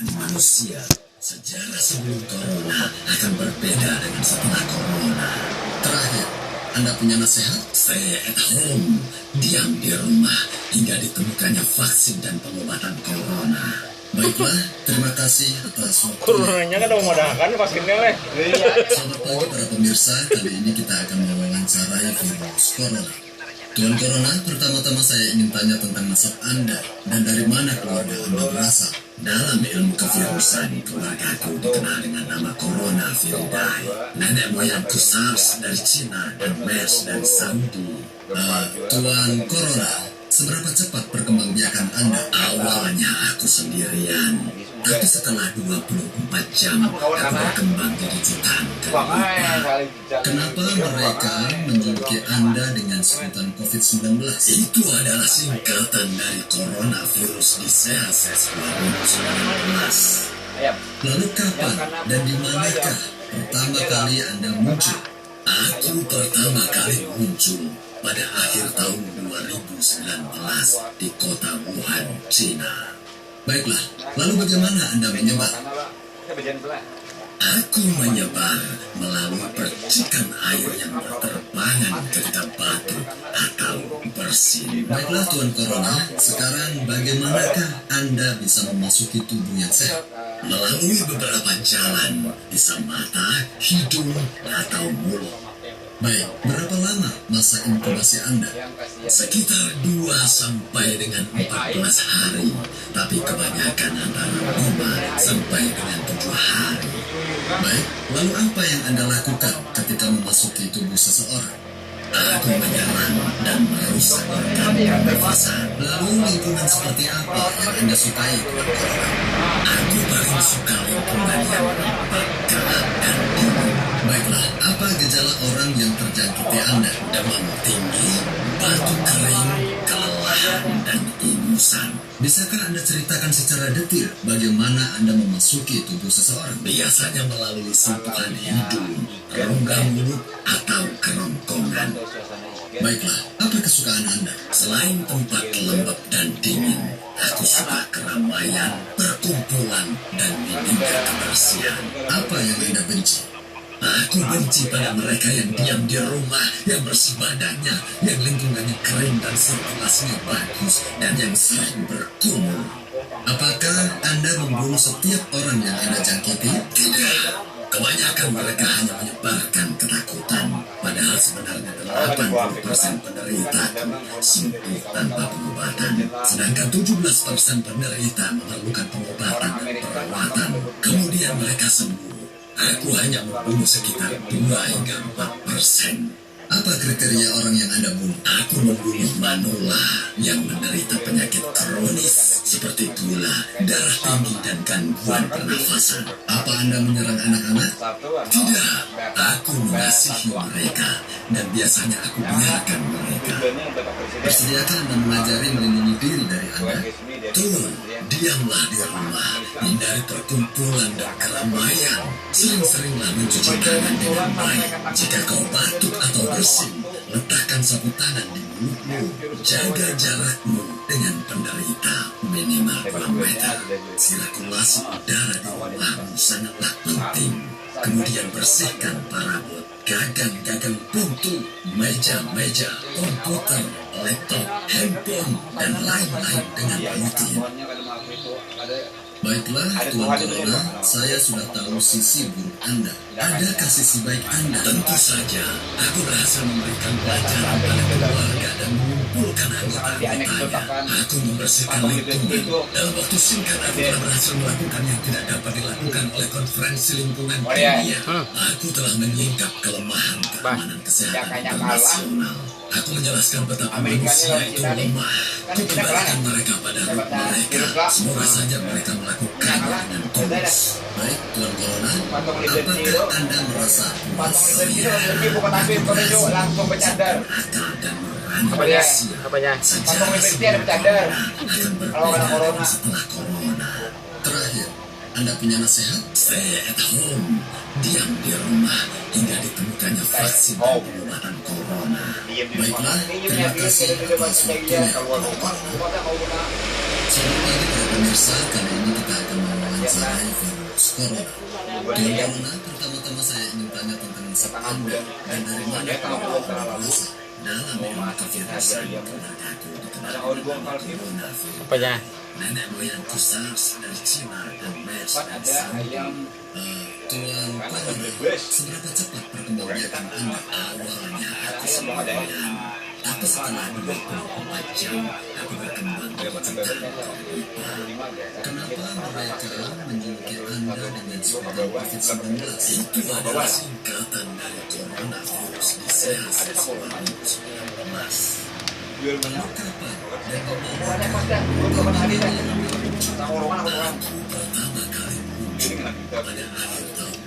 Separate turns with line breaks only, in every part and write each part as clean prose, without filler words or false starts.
Manusia, sejarah sebelum corona akan berbeda dengan setelah corona.
Terakhir, Anda punya nasihat?
Stay at home, diam di rumah hingga ditemukannya vaksin dan pengobatan corona.
Baiklah, terima kasih atas waktu.
Coronanya kan udah memudahkan vaksinnya leh.
Selamat pagi para pemirsa, kali ini kita akan mewawancarai virus corona. Tuan Corona, pertama-tama saya ingin tanya tentang nasab Anda dan dari mana keluarga Anda berasal.
Dalam ilmu kevirusan, keluargaku dikenal dengan nama Coronavirus. Nenek moyangku SARS dari Cina dan MERS dari Saudi.
Tuan Corona, seberapa cepat perkembangbiakan Anda?
Awalnya aku sendirian, tapi setelah 24 jam, aku berkembang jadi jutaan kali lipat.
Kenapa mereka menjuluki Anda dengan sebutan COVID-19?
Itu adalah singkatan dari coronavirus disease 2019.
Lalu kapan dan di manakah pertama kali Anda muncul?
Aku pertama kali muncul pada akhir tahun 2019 di kota Wuhan, Cina.
Baiklah, lalu bagaimana Anda menyebar?
Aku menyebar melalui percikan air yang berterbangan ketika batuk atau bersin.
Baiklah Tuan Corona, sekarang bagaimanakah Anda bisa memasuki tubuh yang sehat?
Melalui beberapa jalan, bisa mata, hidung, atau mulut.
Baik, berapa lama masa inkubasi Anda?
Sekitar 2 sampai dengan 14 hari, tapi kebanyakan antara 5 sampai dengan 7 hari.
Baik, lalu apa yang Anda lakukan ketika memasuki tubuh seseorang?
Aku menyerang dan merusak organ pernafasan.
Lalu lingkungan seperti apa yang Anda sukai, Tuan Corona?
Aku paling suka lingkungan yang lembab, gelap, dan dingin.
Baiklah, apa gejala orang yang terjangkiti Anda?
Demam tinggi, batuk kering, kelelahan, dan ingusan.
Bisakah Anda ceritakan secara detil bagaimana Anda memasuki tubuh seseorang?
Biasanya melalui sentuhan hidung, rongga mulut, atau kerongkongan.
Baiklah, apa kesukaan Anda?
Selain tempat lembab dan dingin, aku suka keramaian, perkumpulan, dan minimnya kebersihan.
Apa yang Anda benci?
Aku benci pada mereka yang diam di rumah, yang bersih badannya, yang lingkungannya kering dan sirkulasinya bagus, dan yang sering berkumur.
Apakah Anda membunuh setiap orang yang Anda jangkiti?
Tidak, kebanyakan mereka hanya menyebarkan ketakutan, padahal sebenarnya 80% penderita sembuh tanpa pengobatan, sedangkan 17% penderita memerlukan pengobatan dan perawatan, kemudian mereka sembuh. Aku hanya membunuh sekitar 2 hingga 4%.
Apa kriteria orang yang Anda bunuh?
Aku membunuh manula yang menderita penyakit kronis seperti gula, darah tinggi, dan gangguan pernafasan.
Apa Anda menyerang anak-anak?
Tidak, aku mengasihi mereka dan biasanya aku biarkan mereka.
Bersediakah Anda mengajari melindungi diri dari Anda?
Tuh, diamlah di rumah, hindari perkumpulan dan keramaian. Sering-seringlah mencuci tangan dengan baik. Jika kau batuk atau bersin, letakkan sapu tangan di mulutmu. Jaga jarakmu dengan penderita minimal 2 meter. Sirkulasi udara di rumahmu sangatlah penting. Kemudian bersihkan parabot, gagang-gagang pintu, meja-meja, komputer, laptop, handphone, dan lain-lain dengan rutin.
Baiklah, Tuan Corona, saya sudah tahu sisi buruk Anda. Adakah sisi baik Anda?
Tentu saja, aku berhasil memberikan pelajaran pada keluarga dan mengumpulkan anggota-anggotanya. Aku membersihkan lingkungan. Dalam waktu singkat, aku telah berhasil melakukan yang tidak dapat dilakukan oleh konferensi lingkungan dunia. Aku telah menyingkap kelemahan keamanan kesehatan internasional. Aku menjelaskan betapa manusia itu lemah. Kukembalikan mereka pada root mereka. Semoga saja mereka melakukannya dengan tulus.
Baik, Tuan Corona, apakah Anda merasa puas?
Langsung bercadar. Akal dan nurani manusia. Sejarah sebelum corona akan berbeda dengan setelah corona.
Terakhir, Anda punya nasihat?
Stay at home, diam di rumah hingga ditemukannya vaksin dan pengobatan corona.
Baiklah, terima kasih atas waktunya, Tuan Corona. Selamat pagi para pemirsa, kali ini kita akan mewawancarai mengensarai virus corona. Tuan Corona, pertama-tama saya ingin tanya tentang nasab Anda dan dari mana keluarga berasal. Dalam ilmu kevirusan, keluargaku dikenal dengan coronavirus.
Apanya?
Nenek moyangku SARS dari Cina dan MERS dari Singapura. Tuan Corona, seberapa cepat perkembangbiakan Anda? Awalnya aku sendirian, tapi setelah 24 jam aku berkembang menjadi kenapa mereka menjuluki Anda dengan sebutan COVID-19? Itu adalah singkatan dari coronavirus disease 2019. Lalu kapan dan aku pertama kali muncul pada akhir tahun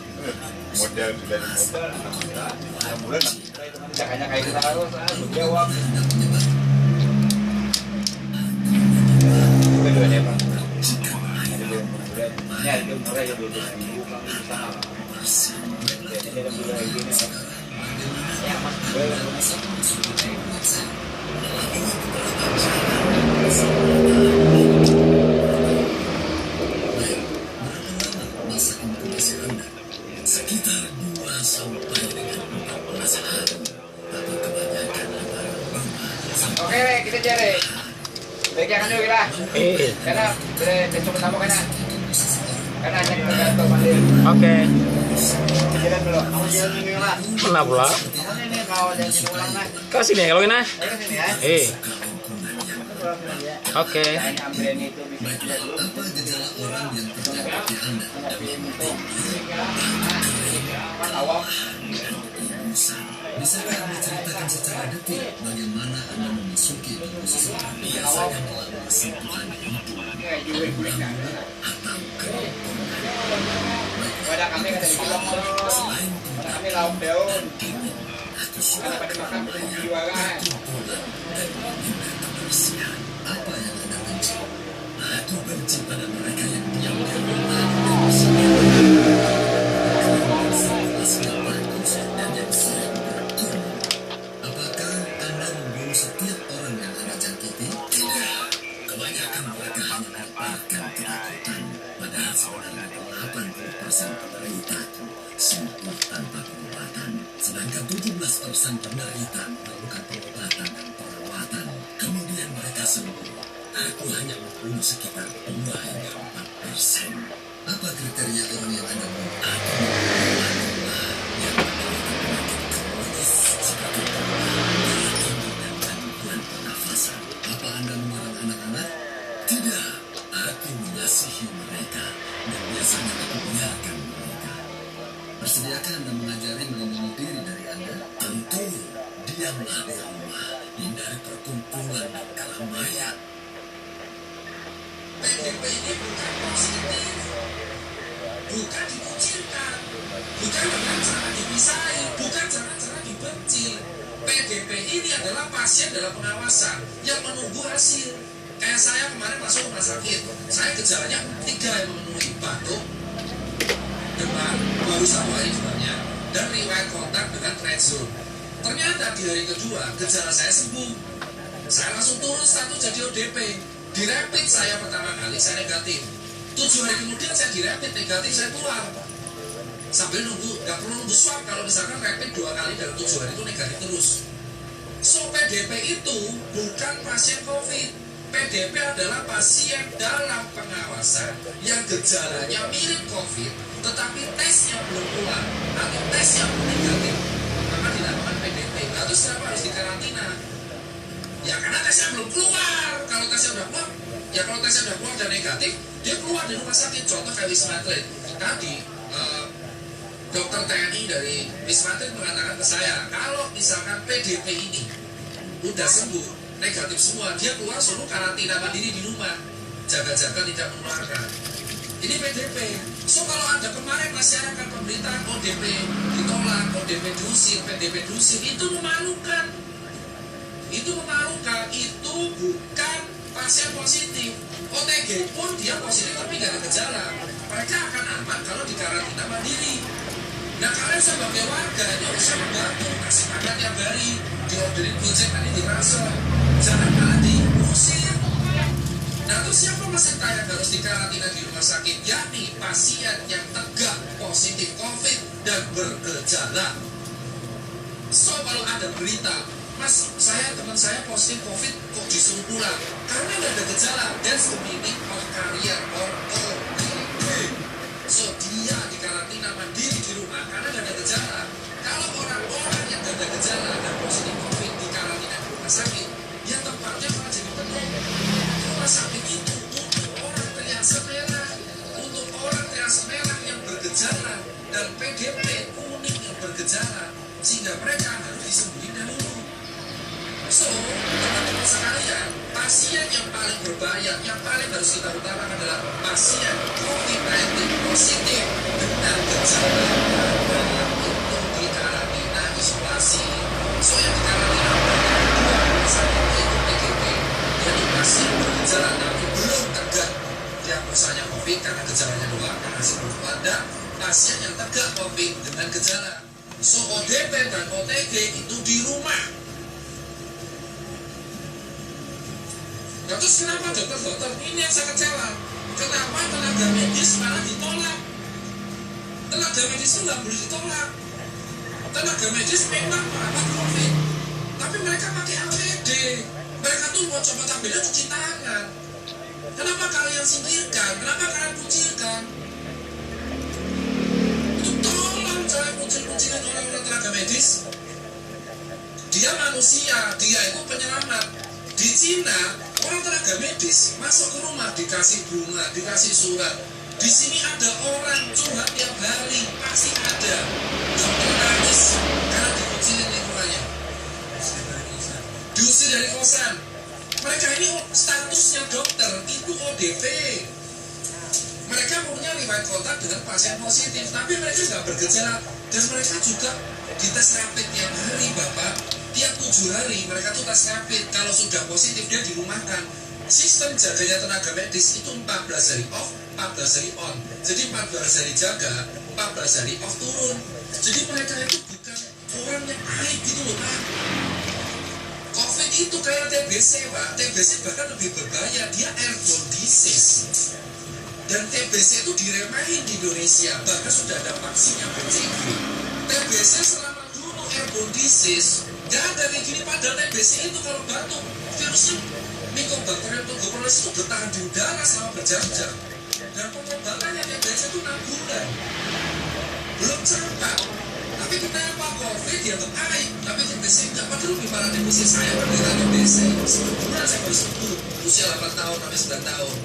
Model sudah bulan jangannya kayak kita harus
jawab. Masa inkubasi Anda sekitar 2 sampai dengan 14 hari, tapi kebanyakan antara 5
Oke, kita cari. Baiknya kan dulu kita. Karena besok sama kan. Karena hanya tergantung mandiri.
Oke.
Jalan dulu. Aku jalan ini lah.
Mana pula?
Kamu ini kau jangan pulang lah.
Ke sini kalau ini.
Ayo ke sini ya.
Oke.
Ambil ini itu bisa
Baiklah, apa gejala orang yang terjangkit di Anda?
kan awam.
Bisakah Anda ceritakan secara detail bagaimana Anda memasuki posisi biasa yang melalui sentuhan hidup atau kerumunan?
Pada kami kan dari bilang
Selain
pada kami lauk daun.
aku suka
Karena pada makan jiwa kan.
kumpulan dan menghina kebersihan. Apa yang Anda benci? Aku benci pada mereka yang diam di rumah dan bersedia bagus dan yang sering berkerumun. Apakah Anda membunuh setiap orang yang Anda jangkiti? Tidak. Kebanyakan mereka hanya melepaskan ketakutan. Padahal sebenarnya 80% penderita sembuh tanpa pengobatan. Sedangkan 17% penderita memerlukan pengobatan dan perawatan. Kemudian mereka sembuh. Aku hanya membunuh sekitar 2 hingga 4%. Apa kriteria orang yang Anda bunuh? Aku membunuh wanita yang menderita penyakit kronis seperti demam, dan gangguan pernafasan. Apa Anda menyerang anak-anak? Tidak. Aku mengasihi mereka dan biasanya aku biarkan mereka. Bersediakah Anda mengajari melindungi diri dari Anda? Tentu. Diamlah di rumah, hindari perkumpulan dan keramaian. PDP ini bukan positif, bukan dikucilkan, bukan dengan cara dipisahin, bukan cara-cara dibenci. PDP ini adalah pasien dalam pengawasan yang menunggu hasil. Kayak saya kemarin masuk rumah sakit, saya gejalanya 3 yang memenuhi: batuk, demam, baru 1 hari demamnya, dan riwayat kontak dengan red zone. Ternyata di hari kedua gejala saya sembuh. Saya langsung turun status jadi ODP. Di rapid saya pertama kali saya negatif. 7 hari kemudian saya di rapid negatif, saya keluar. Sambil nunggu, nggak perlu nunggu swab kalau misalkan rapid 2 kali dalam 7 hari itu negatif terus. So PDP itu bukan pasien COVID. PDP adalah pasien dalam pengawasan yang gejalanya mirip COVID, tetapi tesnya belum keluar atau tesnya belum negatif, maka dinamakan PDP. Lalu siapa harus dikarantina? Ya karena tesnya belum keluar. Kalau tesnya udah keluar, ya kalau tesnya udah keluar dan negatif, dia keluar di rumah sakit. Contoh kayak Wisma Atlet. Tadi dokter TNI dari Wisma Atlet mengatakan ke saya, kalau misalkan PDP ini udah sembuh, negatif semua, dia keluar suruh karantina mandiri di rumah, jaga-jaga tidak menularkan. Ini PDP. So kalau ada kemarin masyarakat pemberitaan ODP ditolak, ODP diusir, PDP diusir, itu memalukan. Itu memalukan. Itu bukan pasien positif. OTG pun dia positif tapi nggak ada gejala. Mereka akan aman kalau dikarantina mandiri. Nah kalian sebagai warga itu harusnya membantu, kasih makan tiap hari, diorderin Gojek, nanti dirasa. Jangan malah diusir. Nah Nah, terus siapa peserta yang harus dikarantina di rumah sakit? Yakni pasien yang tegak positif COVID dan bergejala. So, kalau ada berita, Mas, teman saya positif COVID kok disuruh pulang? Karena nggak ada gejala. That's the meaning of carrier or ODP. So, dia dikarantina mandiri di rumah karena nggak ada gejala. Kalau orang-orang yang nggak ada gejala dan positif COVID dikarantina di rumah sakit, ya tempatnya malah jadi penuh. Rumah sakit itu untuk orang triase merah, untuk orang triase merah yang bergejala dan PDP kuning yang bergejala, sehingga mereka harus disembuhin dahulu. So, teman-teman sekalian, pasien yang paling berbahaya, yang paling harus kita utamakan adalah pasien COVID-19 positif dengan gejala untuk dikarantina isolasi. So, yang dikarantina dua rumah sakit yaitu PDP, yaitu pasien bergejala tapi belum tegak diagnosanya COVID karena gejalanya doang, karena sebelum ada pasien yang tegak COVID dengan gejala. So, ODP dan OTG itu di rumah. Nah, terus kenapa dokter-dokter ini yang saya kecewa? Kenapa tenaga medis malah ditolak? Tenaga medis itu nggak boleh ditolak. Tenaga medis memang merawat COVID, tapi mereka pakai APD. Mereka tuh mau coba tampilnya cuci tangan. Kenapa kalian singkirkan? Kenapa kalian kucilkan? Itu tolong jangan kucil-kucilin orang-orang tenaga medis. Dia manusia, dia itu penyelamat. Di Cina, orang tenaga medis masuk ke rumah dikasih bunga, dikasih surat. Di sini ada orang curhat tiap hari, pasti ada. Dokter nangis karena dikucilin lingkungannya. Diusir dari kosan. Mereka ini statusnya dokter, itu ODP. Mereka punya riwayat kontak dengan pasien positif, tapi mereka nggak bergejala. Dan mereka juga dites rapid tiap hari, Bapak. Tiap 7 hari mereka tuh tes rapid. Kalau sudah positif dia dirumahkan. Sistem jaganya tenaga medis itu 14 hari off, 14 hari on. Jadi 14 hari jaga, 14 hari off turun. Jadi mereka itu bukan orang yang baik gitu loh, Pak. COVID itu kayak TBC, Pak. TBC bahkan lebih berbahaya, dia airborne disease. Dan TBC itu diremehin di Indonesia, bahkan sudah ada vaksinnya BCG. TBC selama dulu airborne disease, gak ada kayak gini. Padahal TBC itu kalau batuk, virusnya Mycobacterium tuberculosis itu bertahan di udara selama berjam-jam. Dan pengobatannya TBC itu 6 bulan. Belum campak. Tapi kenapa COVID dianggap aib, tapi TBC enggak? Padahal lebih parah TBC. Saya penderita TBC 10 bulan saya baru sembuh, usia 8 tahun sampai 9 tahun.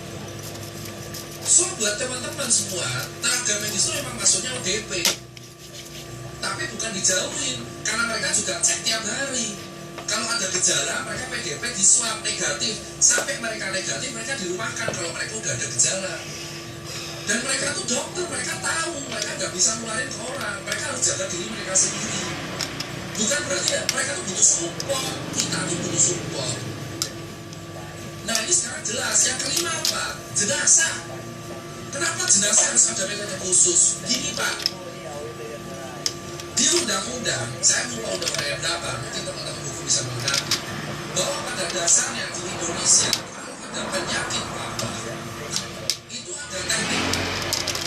So, buat teman-teman semua, tenaga medis itu memang maksudnya ODP. Tapi bukan dijauhin, karena mereka juga cek tiap hari. Kalau ada gejala, mereka PDP di swab negatif. Sampai mereka negatif, mereka dirumahkan kalau mereka udah ada gejala. Dan mereka tuh dokter, mereka tahu, mereka nggak bisa nularin ke orang. Mereka harus jaga diri mereka sendiri. Bukan berarti ya, mereka tuh butuh support. Kita tuh butuh support. Nah, ini sekarang jelas. Yang kelima apa? Jenazah. Kenapa jenazah harus ada metode khusus? Gini, Pak. Di undang-undang, saya lupa undang-undang yang berapa, mungkin teman-teman hukum bisa mengerti, bahwa pada dasarnya di Indonesia, kalau ada penyakit wabah, itu ada teknik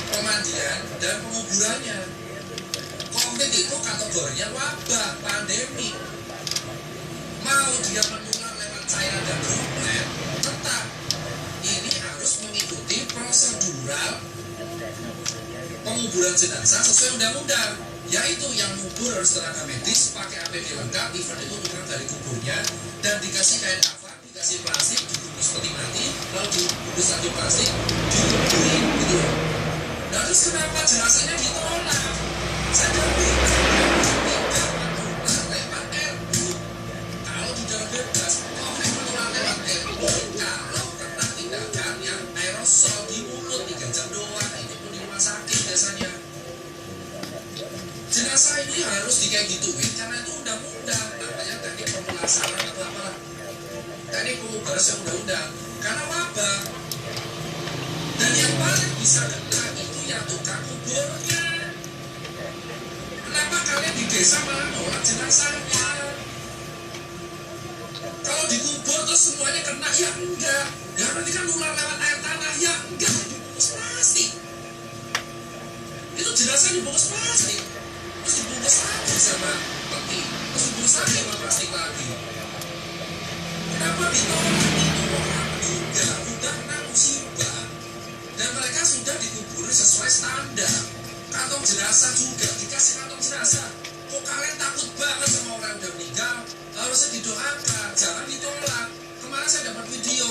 pemandian dan penguburannya. COVID itu kategorinya wabah, pandemi. Mau dia menular lewat cairan dan droplet, tetap ini harus mengikuti prosedural penguburan jenazah sesuai undang-undang. Yaitu yang ngubur harus tenaga medis, pakai APD lengkap, even itu turun dari kuburnya, dan dikasih kain kafan, dikasih plastik, dibungkus peti mati, lalu dibungkus lagi plastik, dikuburin gitu. Nah, terus kenapa jenazahnya ditolak? Saya bilang tidak menular lewat airborne. Kalau di dalam bebas, COVID menular lewat airborne. Kalau kena tindakan yang aerosol di mulut 3 jam doang, itu pun di rumah sakit biasanya. Jenazah ini harus kayak gituin karena itu undang-undang, namanya teknik pemulasaran atau apalah, teknik pengubaran yang undang-undang, karena wabah. Dan yang paling bisa kena itu ya tukang kuburnya. Kenapa kalian di desa malah nolak jenazahnya? Kalau dikubur Terus semuanya kena, ya enggak. Ya nanti kan nular lewat air tanah, ya enggak. Dibungkus plastik. Itu jenazah dibungkus plastik. Terus dibungkus lagi sama peti. Terus dibungkus lagi sama plastik lagi. Kenapa ditolak? Itu orang meninggal, udah kena musibah. Dan mereka sudah dikubur sesuai standar. Kantong jenazah juga, dikasih kantong jenazah. Kok kalian takut banget sama orang udah meninggal? Harusnya didoakan, jangan ditolak. Kemarin saya dapat video,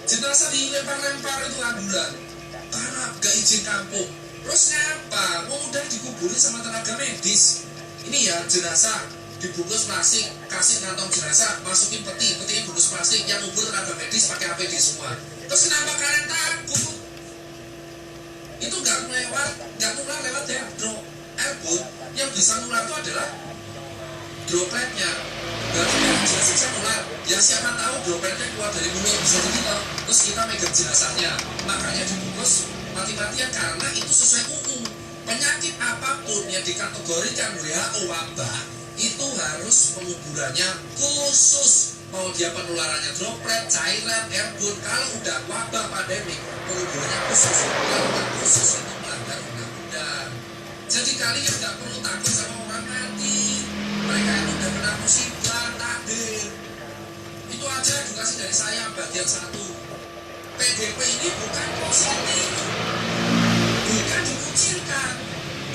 jenazah dilempar-lempar itu ambulan karena gak izin kampung. Terus ngapa? Mau udah dikuburin sama tenaga medis. Ini ya jenazah dibungkus plastik, kasih kantong jenazah, masukin peti, petinya bungkus plastik, yang ngubur tenaga medis pakai APD semua. Terus kenapa kalian takut? Itu gak nular lewat airborne. Yang bisa nular itu adalah dropletnya. Berarti yang jelas bisa nular. Ya siapa tahu dropletnya keluar dari mulut, bisa jadi toh. Terus kita megang jenazahnya. Makanya dibungkus mati-matian karena itu sesuai UU. Penyakit apapun yang dikategorikan WHO wabah itu harus penguburannya khusus. Mau dia penularannya droplet, cairan, airborne. Kalau udah wabah pandemik, penguburannya khusus. Kalau nggak khusus itu melanggar undang-undang. Jadi kalian nggak perlu takut sama orang mati. Mereka itu udah kena musibah, takdir. Itu aja edukasi dari saya bagian 1. PDP ini bukan positif, bukan dikucilkan,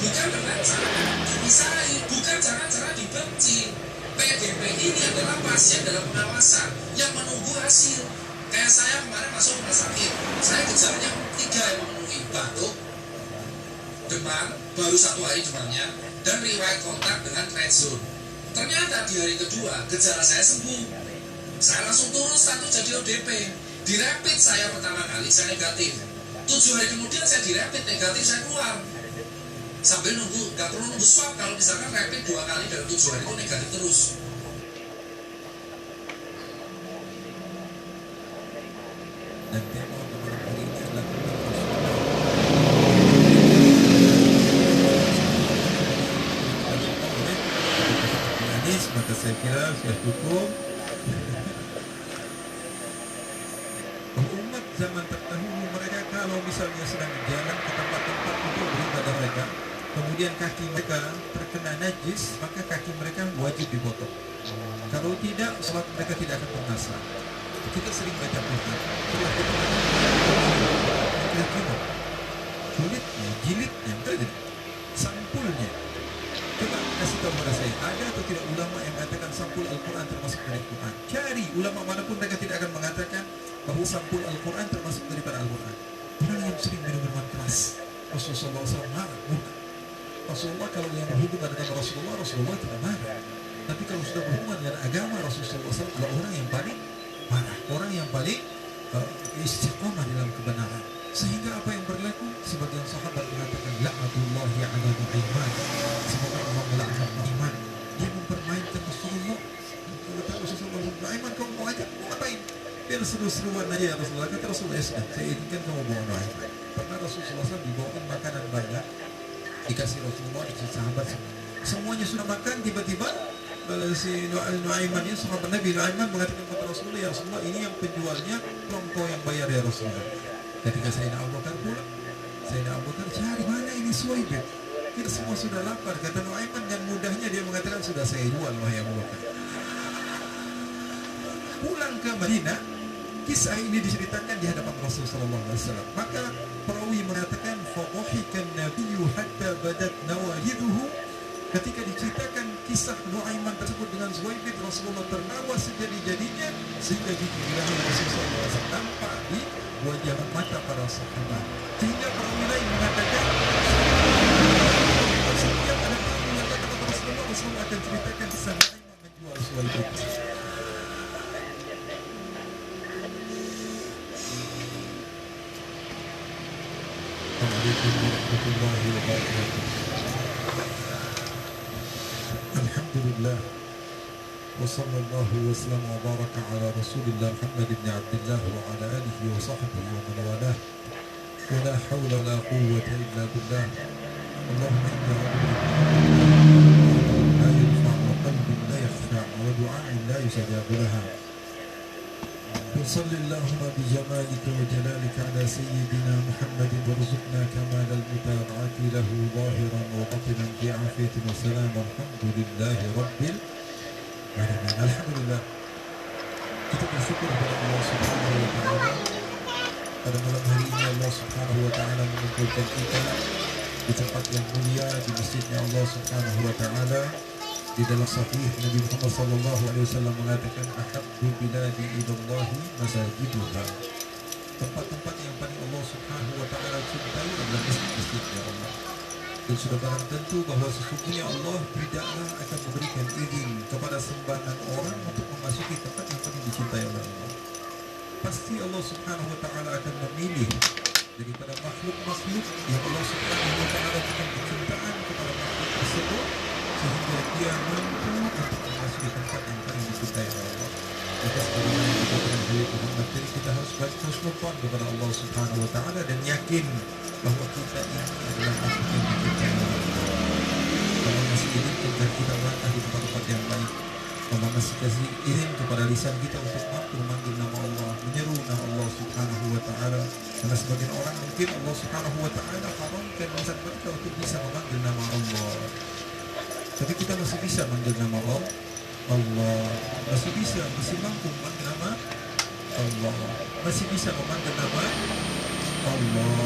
bukan dengan cara dipisahi, bukan cara-cara dibenci. PDP ini adalah pasien dalam pengawasan yang menunggu hasil. Kayak saya kemarin masuk rumah sakit, saya gejalanya 3 yang memenuhi: batuk, demam, baru 1 hari demamnya, dan riwayat kontak dengan red zone. Ternyata di hari kedua gejala saya sembuh. Saya langsung turun status jadi ODP. Di rapid saya pertama kali saya negatif. 7 hari kemudian saya di rapid negatif, saya keluar. Sambil nunggu, nggak perlu nunggu swab. Kalau misalkan rapid 2 kali dalam 7 hari itu negatif terus.
Dan tema untuk malam hari ini adalah hadis. Maka saya kira sudah cukup. Umat zaman terdahulu mereka kalau misalnya sedang berjalan ke tempat-tempat untuk beribadah mereka, kemudian kaki mereka terkena najis, maka kaki mereka wajib dipotong. Kalau tidak, sholat mereka tidak akan bernasab. Kita sering baca Quran, setelah kita baca kulitnya, jilidnya, sampulnya. Coba kasih tahu kepada saya, ada atau tidak ulama yang mengatakan sampul Al-Quran termasuk dari Al-Quran? Cari ulama manapun, mereka tidak akan mengatakan bahwa sampul Al-Quran termasuk daripada Al-Quran. Orang yang sering minum-minuman keras, Rasulullah SAW marah, bukan. Rasulullah kalau yang berhubungan dengan Rasulullah tidak marah. Tapi kalau sudah berhubungan dengan agama, Rasulullah SAW adalah orang yang paling marah, orang yang paling istiqomah dalam kebenaran. Sehingga apa yang berlaku? Sebagian sahabat mengatakan la'natullahi 'ala Nu'aiman. Semoga Allah melaknat Nu'aiman. Dia mempermainkan Rasulullah. Kata Rasulullah, Nu'aiman kamu mau ajak, mau ngapain? Biar seru-seruan aja ya Rasulullah. Kata Rasulullah, saya izinkan kamu bawa Nu'aiman. Pernah Rasulullah SAW dibawakan makanan banyak, dikasih Rasulullah, dikasih sahabat. Semuanya sudah makan, tiba-tiba si Nu'aiman ini, sahabat Nabi Nu'aiman mengatakan kepada Rasulullah, ya Rasulullah, ini yang penjualnya, engkau yang bayar ya Rasulullah. Ketika Sayyidina Abu Bakar pulang, Sayyidina Abu Bakar cari mana ini Suwaibib. Kita semua sudah lapar. Kata Nu'aiman dengan mudahnya dia mengatakan, sudah saya jual wahai Abu Bakar. Pulang ke Madinah, kisah ini diceritakan di hadapan Rasulullah SAW. Maka perawi mengatakan, fadhahikan nabiyyu hatta badat nawahiduhu. Ketika diceritakan kisah Nu'aiman tersebut dengan Suwaibib, Rasulullah tertawa sejadi-jadinya sehingga gigi birahi Rasulullah SAW tampak di wajah mata para sahabat. Sehingga perawi lain mengatakan, setiap ada tamu yang datang kepada Rasulullah akan ceritakan kisah Nu'aiman menjual Suwaibib. Assalamualaikum warahmatullahi wabarakatuh. Alhamdulillah wa sallallahu wa sallam wa baraka ala Rasulillah Muhammad ibn Abdullah wa ala alihi wa sahbihi wa man walah. Wa la hawla wa la quwwata illa billah. Allahumma inna la yanfa' wa qalbin la yakhfa' wa du'a'in la yustajabu laha. صل اللهم بجمالك وجلالك على سيدنا محمد وارزقنا كمال المتابعة له ظاهرا وباطنا في عافية وسلام. الحمد لله رب العالمين. الحمد لله. Kita bersyukur kepada Allah Subhanahu wa taala pada malam hari ini Allah Subhanahu wa taala mengumpulkan kita di tempat yang mulia di masjidnya Allah Subhanahu wa taala. Di dalam sahih Nabi Muhammad sallallahu alaihi wasallam mengatakan ahabbu biladi ilallahi masajiduha. Tempat-tempat yang paling Allah Subhanahu wa taala cintai adalah masjid-masjidnya Allah. Dan sudah barang tentu bahawa sesungguhnya Allah tidaklah akan memberikan izin kepada sembarangan orang untuk memasuki tempat yang paling dicintai oleh Allah. Pasti Allah Subhanahu wa taala akan memilih daripada makhluk-makhluk yang Allah Subhanahu wa taala berikan kecintaan kepada makhluk tersebut sehingga dia mampu untuk memasuki tempat yang paling dicintai oleh Allah. Maka sebagaimana yang dikatakan oleh Muhammad tadi, kita harus bersyukur kepada Allah Subhanahu wa taala dan yakin bahawa kita ini adalah makhluk yang dicintai oleh Allah. Allah masih izinkan kita melangkah di tempat-tempat yang baik. Allah masih kasih izin kepada lisan kita untuk mampu memanggil nama Allah, menyeru nama Allah Subhanahu wa taala. Karena sebagian orang mungkin Allah Subhanahu wa taala haramkan lisan mereka untuk bisa memanggil nama Allah. Tapi kita masih bisa manggil nama Allah, masih bisa, masih mampu memanggil nama Allah, masih bisa memanggil nama Allah.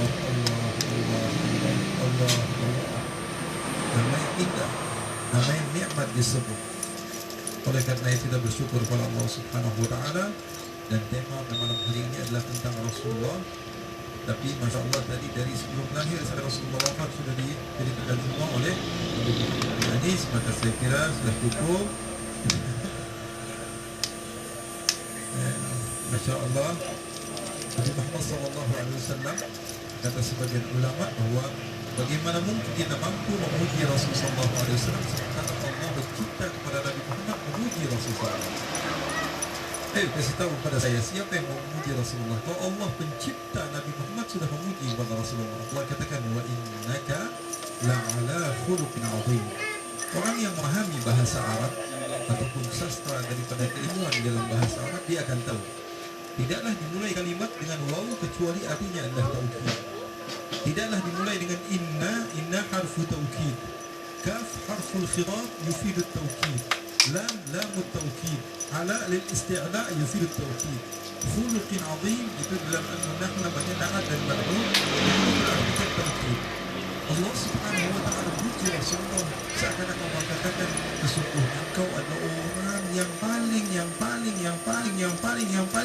Nama yang indah, nama yang nikmat disebut. Oleh karena itu kita bersyukur kepada Allah Subhanahu wa taala. Dan tema pada malam hari ini adalah tentang Rasulullah. Tapi Masya Allah tadi dari sebelum lahir sampai Rasulullah wafat sudah diceritakan semua oleh Nabi Muhammad bin Anis. Maka saya kira sudah cukup. Masya Allah, Nabi Muhammad SAW kata sebagian ulama bahawa bagaimana mungkin kita mampu memuji Rasulullah SAW sementara Allah bercipta kepada Nabi Muhammad memuji Rasulullah. Kasih tahu kepada saya, siapa yang memuji Rasulullah? Kalau Allah pencipta Nabi Muhammad sudah memuji kepada Rasulullah. Allah katakan wa innaka la'ala khuluqin 'azim. Orang yang memahami bahasa Arab ataupun sastra daripada keilmuan dalam bahasa Arab, dia akan tahu tidaklah dimulai kalimat dengan waw kecuali artinya adalah taukid. Tidaklah dimulai dengan inna harfu taukid. Kaf harful khitab yufidu taukid. Lam lamut taukid. Ala lil isti'la yufidu taukid. Khuluqin 'azim itu dalam an-nahw namanya na'at dan mad'ud itu berarti taukid. Allah Subhanahu wa taala puji Rasulullah seakan-akan mengatakan sesungguhnya engkau adalah orang yang paling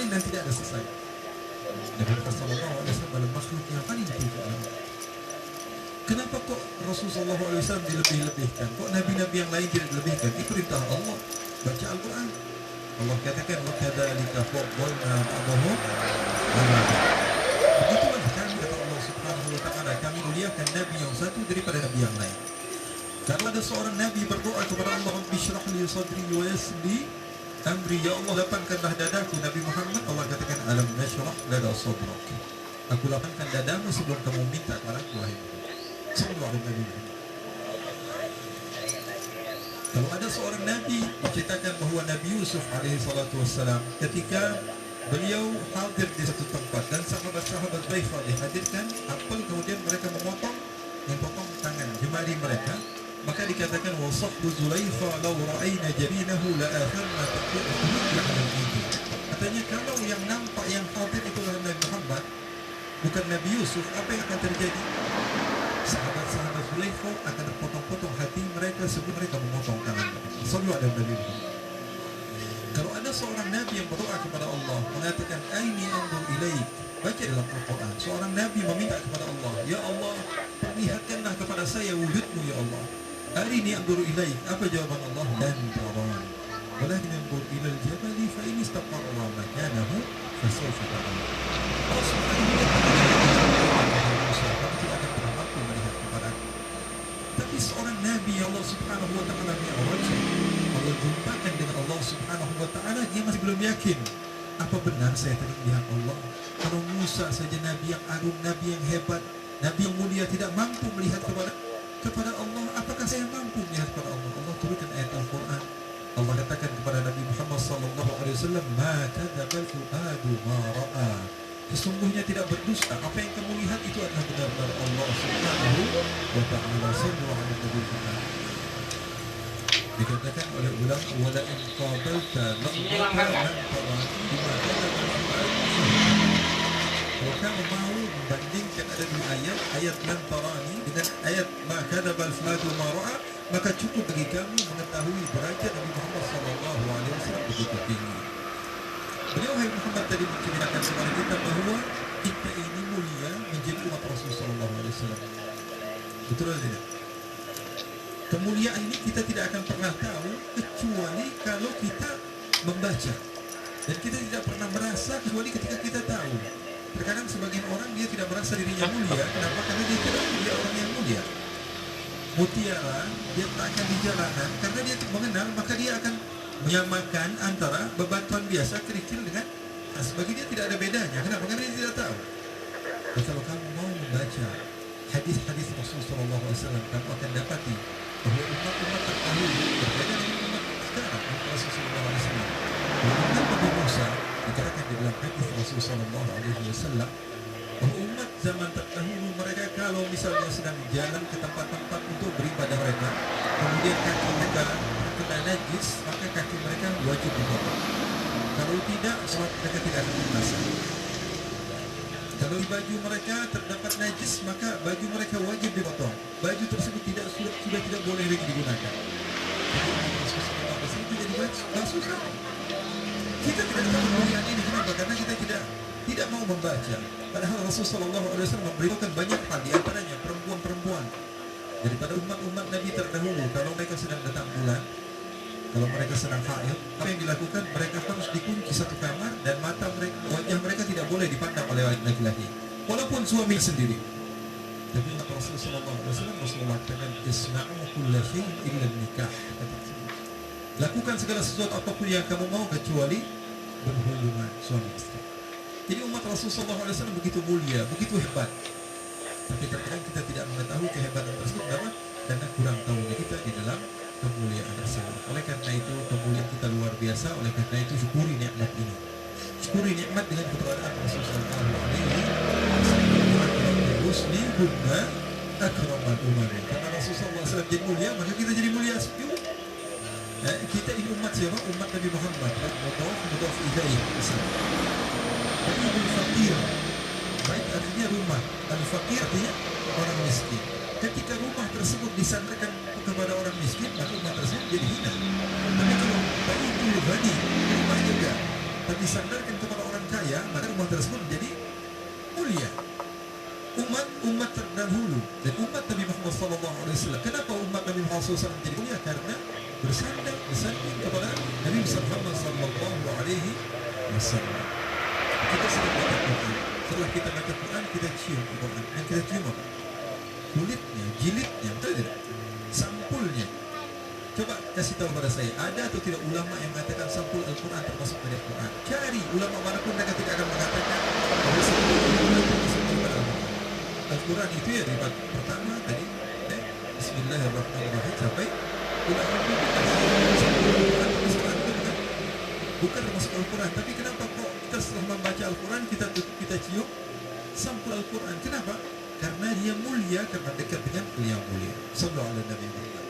dan tidak ada selesai. Nabi Muhammad sallallahu alaihi wasallam adalah makhluk yang paling dipuji Allah. Kenapa kok Rasulullah sallallahu alaihi wasallam dilebih-lebihkan? Kok nabi-nabi yang lain tidak dilebihkan? Itu perintah Allah. Baca Al-Quran. Allah katakan wa kadzalika faddalna ba'dahum 'ala ba'd. Begitulah kami kata Allah Subhanahu wa taala, kami muliakan nabi yang satu daripada nabi yang lain. Kalau ada seorang nabi berdoa kepada Allah, Rabbi shrah li sadri wa yassir li amri, ya Allah lapangkanlah dadaku. Nabi Muhammad, Allah katakan alam nashrah laka sadrak. Aku lapangkan dadamu sebelum kamu minta kepada aku, wahai sallallahu alaihi wasallam. Kalau ada seorang nabi, diceritakan bahawa Nabi Yusuf alaihi salatu wassalam ketika beliau hadir di satu tempat dan sahabat-sahabat Baifah dihadirkan apel, kemudian mereka memotong tangan jemari mereka, maka dikatakan wasahbu Zulaifa law ra'ayna jabinahu la akharna taqulu katanya kalau yang nampak yang hadir itulah Nabi Muhammad bukan Nabi Yusuf, apa yang akan terjadi? Sahabat-sahabat Zulaifa akan terpotong-potong hati mereka sebelum mereka memotong tangan. Sallu ala Nabi Muhammad. Kalau ada seorang nabi yang berdoa kepada Allah mengatakan aini anzur ilaik, baca dalam Al-Quran seorang nabi meminta kepada Allah, ya Allah perlihatkanlah kepada saya wujudmu ya Allah. Arini anzur ilaik, apa jawaban Allah? Dan taran walakin anzur ilal jabali fa in istaqarra makanahu fasawfa taran. Allah Subhanahu wa taala tapi seorang nabi Allah Subhanahu wa taala Allah jumpakan dengan Allah Subhanahu wa taala, dia masih belum yakin. Apa benar saya tadi melihat Allah? Kalau Musa saja nabi yang agung, nabi yang hebat, nabi yang mulia tidak mampu melihat kepada Allah, apakah saya mampu melihat kepada Allah? Allah turunkan ayat Al-Quran. Allah katakan mengatakan kepada Nabi Muhammad SAW, "Ma kadzabal fuadu ma ra'a." Sesungguhnya tidak berdusta. Apa yang kamu lihat itu adalah benar-benar Allah Subhanahu wa ta'ala. Sallu ala Nabi Muhammad. Dikatakan oleh ulama, "Wala in qabalta kalau kamu mau membandingkan ada dua ayat lam tarani dengan ayat ma kadzabal fuadu ma ra'a, maka cukup bagi kamu mengetahui derajat Nabi Muhammad SAW begitu tinggi." Beliau Muhammad tadi menceritakan kepada kita bahwa kita ini mulia menjadi umat Rasulullah SAW. Betul atau tidak? Kemuliaan ini kita tidak akan pernah tahu kecuali kalau kita membaca, dan kita tidak pernah merasa kecuali ketika kita tahu. Terkadang sebagian orang dia tidak merasa dirinya mulia. Kenapa? Karena dia tidak dia orang yang mulia. Mutiara dia takkan di jalanan karena dia mengenal, maka dia akan menyamakan antara bebatuan biasa kerikil dengan emas. Bagi dia tidak ada bedanya. Kenapa? Karena dia tidak tahu. Dan kalau kamu mau membaca hadis-hadis Rasulullah SAW, kamu akan dapati bahwa umat-umat terdahulu berbeda dengan umat sekarang, umat Rasulullah SAW. Umat Nabi Musa dikatakan di dalam hadis Rasulullah SAW bahwa umat zaman terdahulu mereka kalau misalnya sedang jalan ke tempat-tempat untuk beribadah mereka, kemudian kaki mereka kena najis, maka kaki mereka wajib dipotong. Kalau tidak, sholat mereka tidak akan basah. Kalau di baju mereka terdapat najis, maka baju mereka wajib dipotong. Baju tersebut sudah tidak boleh lagi digunakan. Jadi tidak dibasuh saja. Kita tidak tahu kemuliaan ini. Kenapa? Karena kita tidak mau membaca. Padahal Rasulullah SAW memberitakan banyak hal, di antaranya perempuan-perempuan daripada umat-umat Nabi terdahulu. Kalau mereka sedang datang bulan, kalau mereka sedang haid, apa yang dilakukan? Mereka harus dikunci satu kamar dan mata mereka, wajah mereka tidak boleh dipandang oleh laki-laki, walaupun suami sendiri. Tapi Rasulullah SAW katakan, "Isna'u kulla syai'in illa nikah." Lakukan segala sesuatu apapun yang kamu mau kecuali berhubungan suami istri. Jadi umat Rasulullah SAW begitu mulia, begitu hebat. Tapi terkadang kita tidak mengetahui kehebatan tersebut. Kenapa? Karena kurang tahunya kita di dalam kemuliaan tersebut. Oleh karena itu kemuliaan kita luar biasa. Oleh karena itu syukuri nikmat ini. Syukuri nikmat dengan keberadaan Rasulullah SAW. Karena Rasulullah SAW jadi mulia, maka kita jadi mulia juga. Kita ini umat siapa? Umat Nabi Muhammad. Mudhaf ilaih. Al-Fakir, baik artinya rumah. Al-Fakir artinya orang miskin. Ketika rumah tersebut disandarkan kepada orang miskin, maka rumah tersebut jadi hina. Tapi kalau Baitul Ghani, rumah juga, tapi disandarkan kepada orang kaya, maka rumah tersebut menjadi mulia. Umat terdahulu dan umat Nabi Muhammad SAW. Kenapa umat Nabi Muhammad SAW menjadi mulia? Karena bersandar kepada Nabi Muhammad SAW. Kita sering baca Quran. Setelah kita baca Quran, kita cium Quran. Yang kita cium apa? Kulitnya, jilidnya, betul tidak? Sampulnya. Coba kasih tahu pada saya, ada atau tidak ulama yang mengatakan sampul Al-Quran termasuk dari Al-Quran? Cari ulama manapun mereka tidak akan mengatakan bahwa sampul Al-Quran termasuk daripada Al-Quran. Al-Quran itu ya dari pertama tadi, Bismillahirrahmanirrahim sampai ulama sampul Al-Quran termasuk Al-Quran. Bukan termasuk Al-Quran, tapi kenapa kok kita setelah membaca Al-Quran kita cium sampul Al-Quran? Kenapa? Karena dia mulia, karena dekat dengan beliau mulia. Sallallahu alaihi wasallam.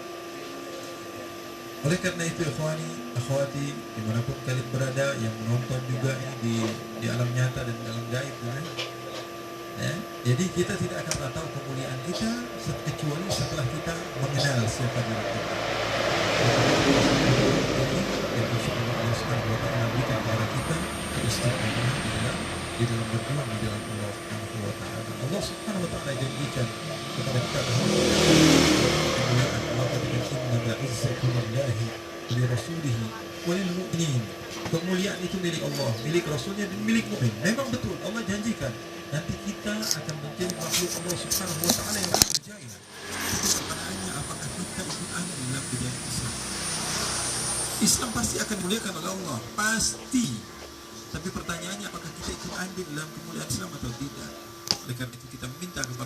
Oleh karena itu, ikhwani, akhwati, dimanapun kalian berada, yang menonton juga ini di alam nyata dan dalam gaib, ya. Jadi kita tidak akan pernah tahu kemuliaan kita kecuali setelah kita mengenal siapa diri kita. Dan insya Allah Allah Subhanahu wa ta'ala berikan kepada kita istiqamah di dalam berjuang di dalam Allah Subhanahu wa ta'ala. Allah Subhanahu wa ta'ala janjikan kepada kita kemuliaan Allah katakan inna izzatu lillahi li rasulihi wa lil mu'minin. Kemuliaan itu milik Allah, milik Rasulnya dan milik mukmin. Memang betul Allah janjikan nanti kita akan menjadi makhluk Allah Subhanahu wa ta'ala yang berjaya. Tapi pertanyaannya, apakah kita ikut andil dalam kejayaan Islam? Islam pasti akan dimuliakan oleh Allah, pasti. Tapi pertanyaannya, apakah kita ikut andil dalam kemuliaan Islam atau tidak? Oleh karena itu kita minta kepada